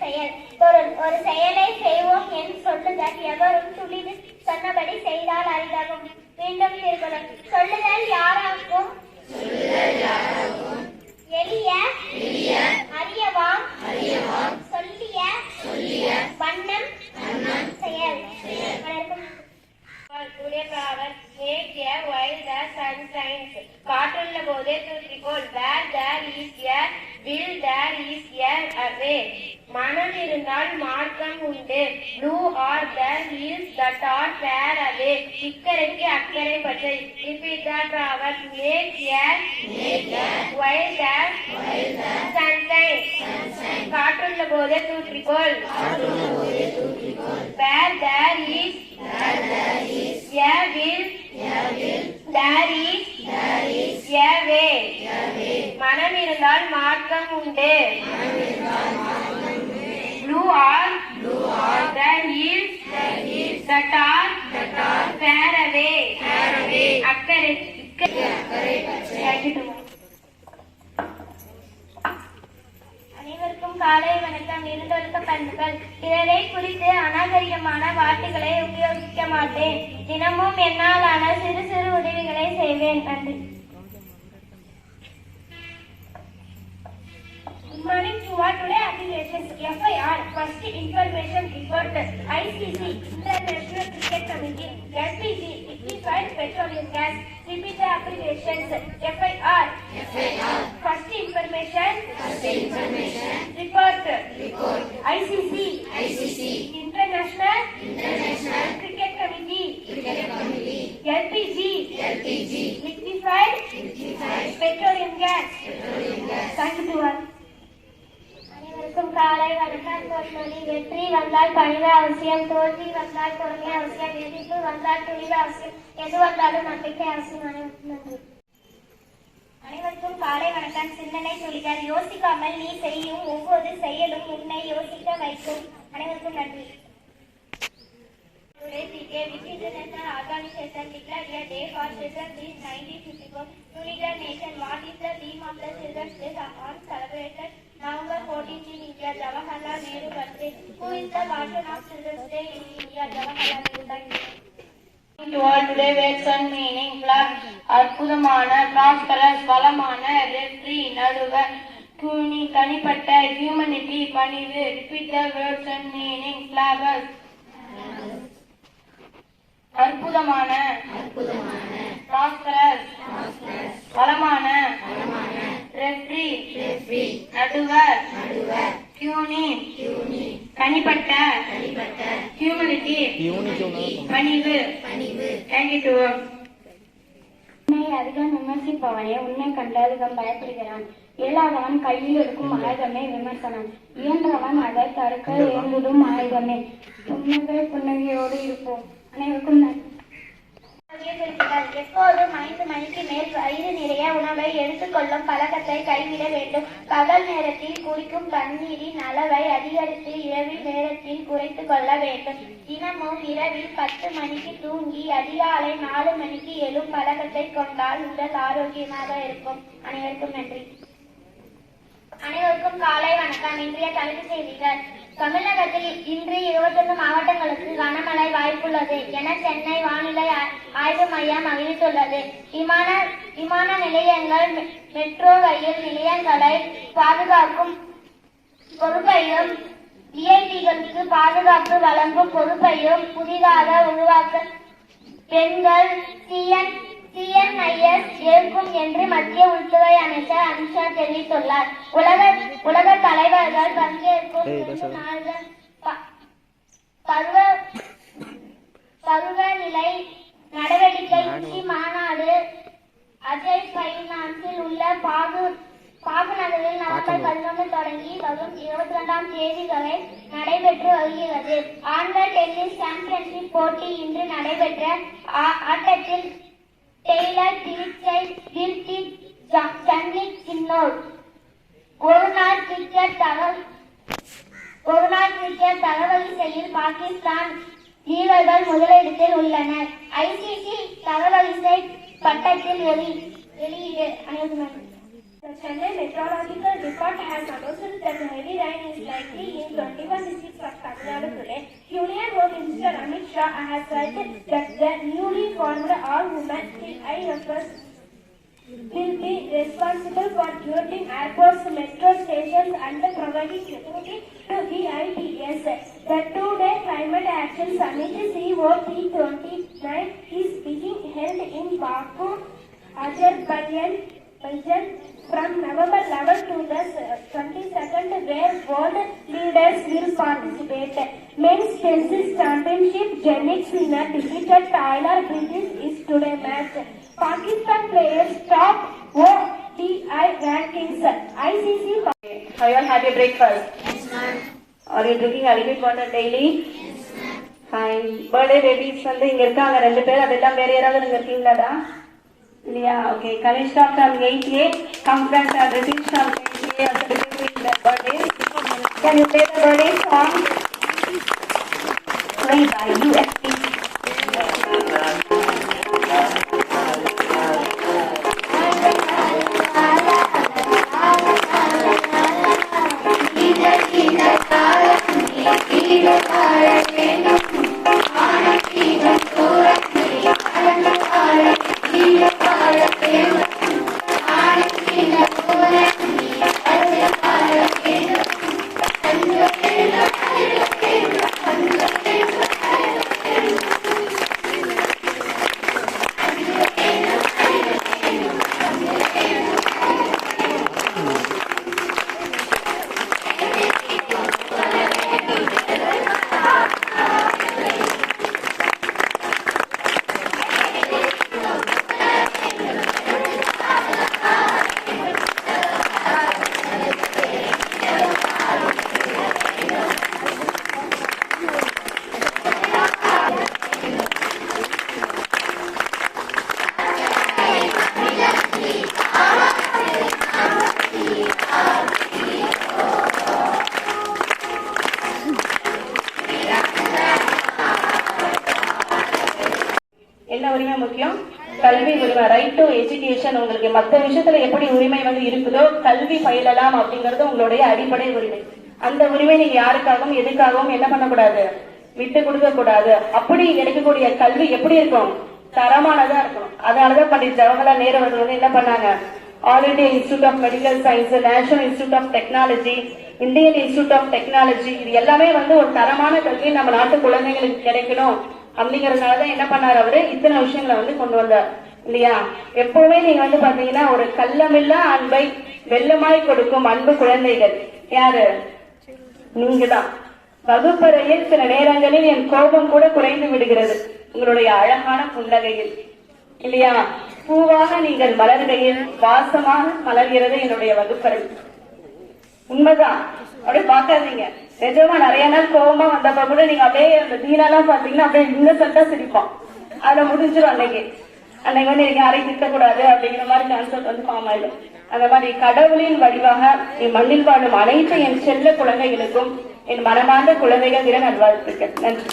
செயல். பொருள்: ஒரு செயலை செய்வோம் என் சொல்லுதல் எவரும் துளிது சொன்னபடி செய்தால் அரிதாகும். மீண்டும் திருக்குறள். சொல்லுதல் யாராகும்? எளிய அறியவாம் சொல்லிய வண்ணம் செயல். காற்றுள்ள போதே தூற்றிக்கொள். Where there is a will there is a way. மனம் இருந்தால் மார்க்கம் உண்டு. Blue or there is that are far away. இக்கரைக்கு அக்கறை பற்றி. Repeat the proverb. Make a while there sunshine. காற்றுள்ள போதே தூற்றிக்கொள். Where there is a will there is a way. மனம் இருந்தால் மார்க்கம் உண்டு. Blue or there is that are far away. அக்கறை அனைவருக்கும் காலை வணக்கம். இருந்தொழுக்க பண்புகள். பிறரை குறித்து அநாகரிகமான வார்த்தைகளை உபயோகிக்க மாட்டேன். தினமும் என்னாலான சிறு சிறு உதவிகளை செய்வேன். நன்றி. Good morning to all. Today abbreviations. FIR, First Information Report. ICC, International Cricket Committee. LPG, Liquefied Petroleum Gas. Repeat the abbreviations. FIR, First Information Report. ICC, International Cricket Committee. LPG, Liquefied Petroleum Gas. Thank you to all. அனைவருக்கும் காலை வணக்கம். பொன்மொழி: வெற்றி வந்தால் பணிவு அவசியம், தோல்வி வந்தால் பொறுமை அவசியம், எதிர்ப்பு வந்தால் துணிவு அவசியம், எது வந்தாலும் நம்பிக்கை அவசியம். அனைவருக்கும் காலை வணக்கம். சிந்தனை துளிகள். யோசிக்காமல் நீ செய்யும் ஒவ்வொரு செயலும் உன்னை யோசிக்க வைக்கும். அனைவருக்கும் நன்றி. Today CK, which International Organization declared a day for children in 1954 to lead the nation. What is the theme of the Children's Day on celebrated November 14th in India? Jawaharlal Nehru birthday. Who is the patron of Children's Day in India? Jawaharlal Nehru. To all today words and meaning. Flag அற்புதமான, prosperous வளமான, referee நடுவர், கூனி தனிப்பட்ட, humanity பணிவு. Repeat the words and meaning. Flowers அற்புதமான, prosperous வளமான, referee நடுவர், கியூனி தனிப்பட்ட, humanity பணிவு. Thank you to all. உன்னை அதிகம் விமர்சிப்பவனே உன்னை கண்டு அதிகம் பயப்படுகிறான். இயலாதவன் கையில் இருக்கும் ஆயுதமே விமர்சனம். இயன்றவன் அதை தடுக்க ஏந்திடும் ஆயுதமே. புன்னகையோடு இருப்போம். அனைவருக்கும் நன்றி. எப்போதும் 5 மணிக்கு மேல் வயிறு நிறைய உணவை எடுத்துக்கொள்ளும் பழக்கத்தை கைவிட வேண்டும். பகல் நேரத்தில் குடிக்கும் தண்ணீரின் அளவை அதிகரித்து இரவில் நேரத்தில் குறைத்துக் கொள்ள வேண்டும். தினமும் இரவில் 10 மணிக்கு தூங்கி அதிகாலை 4 மணிக்கு எழும் பழக்கத்தை கொண்டால் உடல் ஆரோக்கியமாக இருக்கும். அனைவருக்கும் நன்றி. அனைவருக்கும் காலை வணக்கம். இன்றைய தலைப்புச் செய்திகள். தமிழகத்தில் இன்று 21 மாவட்டங்களுக்கு கனமழை வாய்ப்புள்ளது என சென்னை வானிலை ஆய்வு மையம் அறிவித்துள்ளது. விமான நிலையங்கள், மெட்ரோ ரயில் நிலையங்களை பாதுகாக்கும் பொறுப்பையும் விஐபிகளுக்கு பாதுகாப்பு வழங்கும் பொறுப்பையும் புதிதாக உருவாக்க பெண்கள் CNIS ஏற்கும் என்று மத்திய உள்துறை அமைச்சர் அமித்ஷா தெரிவித்துள்ளார். உலக தலைவர்கள் பங்கேற்கும் பருவநிலை நடவடிக்கை உச்சி மாநாடு அஜய் பைனான்சில் உள்ள பாகு நகரில் நவம்பர் 11 தொடங்கி வரும் 22ஆம் தேதி வரை நடைபெற்று வருகிறது. ஆண்கள் டென்னிஸ் சாம்பியன்ஷிப் போட்டி இன்று நடைபெற்ற ஆட்டத்தில் டெய்லர் திருச்சை வீழ்த்தி சன்னிக் சின்னோர். ஒருநாள் கிரிக்கெட் தரவரிசையில் பாகிஸ்தான் வீரர்கள் முதலிடத்தில் உள்ளனர். ICC தரவரிசை பட்டத்தில் வெளியீடு. The Chennai Meteorological Report has announced that heavy rain is likely in 24 Mishra has said that the newly formed all-women CIFS will be responsible for building airports, metro stations and providing security to VIPs. The two-day Climate Action Summit COP29 is being held in Baku, Azerbaijan from November 11 to the 22nd, where world leaders will participate. Men's tennis championship, Jannik Sinner defeated Tyler Bridges is today match. Pakistan players top ODI rankings. ICC. Have you all had your breakfast? Yes, ma'am. Are you drinking adequate water daily? Yes, ma'am. Fine. Birthday babies வந்து இங்க இருக்காங்க ரெண்டு பேர். அதெல்லாம் வேற யாராவது இங்க இருக்கீங்களாடா? இல்லையா? Okay. Kanishka from 8A, Kamran and Ritesh from 8A are celebrating their birthday. Can you play the birthday song? Played by USP. என்ன உரிமை முக்கியம்? கல்வி உரிமை. Right to education. உங்களுக்கு மற்ற விஷயத்துல எப்படி உரிமை வந்து இருக்குதோ கல்வி பயிலலாம் அப்படிங்கறது உங்களுடைய அடிப்படை உரிமை. அந்த உரிமை நீங்க யாருக்காகவும் எதுக்காகவும் என்ன பண்ணக்கூடாது, விட்டு கொடுக்க கூடாது. அப்படி எடுக்கக்கூடிய கல்வி எப்படி இருக்கும்? தரமானதா இருக்கணும். அதனாலதான் பண்டிட் ஜவஹர்லால் நேரு அவர்கள் வந்து என்ன பண்ணாங்க, All India Institute of Medical Science, National Institute of Technology, Indian Institute of Technology, இது எல்லாமே வந்து ஒரு தரமான கல்வி நம்ம நாட்டு குழந்தைங்களுக்கு கிடைக்கணும் அப்படிங்கறதுனாலதான் என்ன பண்ணாரு அவரு, இத்தனை விஷயங்களை வந்து கொண்டு வந்தார் இல்லையா? எப்பவுமே நீங்க வந்து பாத்தீங்கன்னா ஒரு கள்ளமில்லா அன்பை வெள்ளமாய் கொடுக்கும் அன்பு குழந்தைகள் யாரு? நீங்கதான். வகுப்பறையில் சில நேரங்களில் என் கோபம் கூட குறைந்து விடுகிறது உங்களுடைய அழகான புன்னகையில் இல்லையா? பூவாக நீங்கள் மலர்கையில் வாசமாக மலர்கிறது என்னுடைய வகுப்பறை. உண்மைதான், அப்படியே பாக்காதீங்க. நிஜமா நிறைய நாள் கோபமா வந்தப்ப கூட நீங்க அப்படியே அந்த தீனாலாம் பாத்தீங்கன்னா அப்படியே இன்னசென்ட்டா சிரிப்போம். அதுல முடிஞ்சிடும். அன்னைக்கு வந்து நீங்க யாரையும் திட்டக்கூடாது அப்படிங்கிற மாதிரி கான்செப்ட் வந்து ஃபார்ம் ஆயிடும். அந்த மாதிரி கடவுளின் வடிவாக என் மண்ணில் வாழும் அனைத்து என் செல்ல குழந்தைகளுக்கும் என் மனமார்ந்த குழந்தைகள் தின நல்வாழ்த்துக்கள். நன்றி.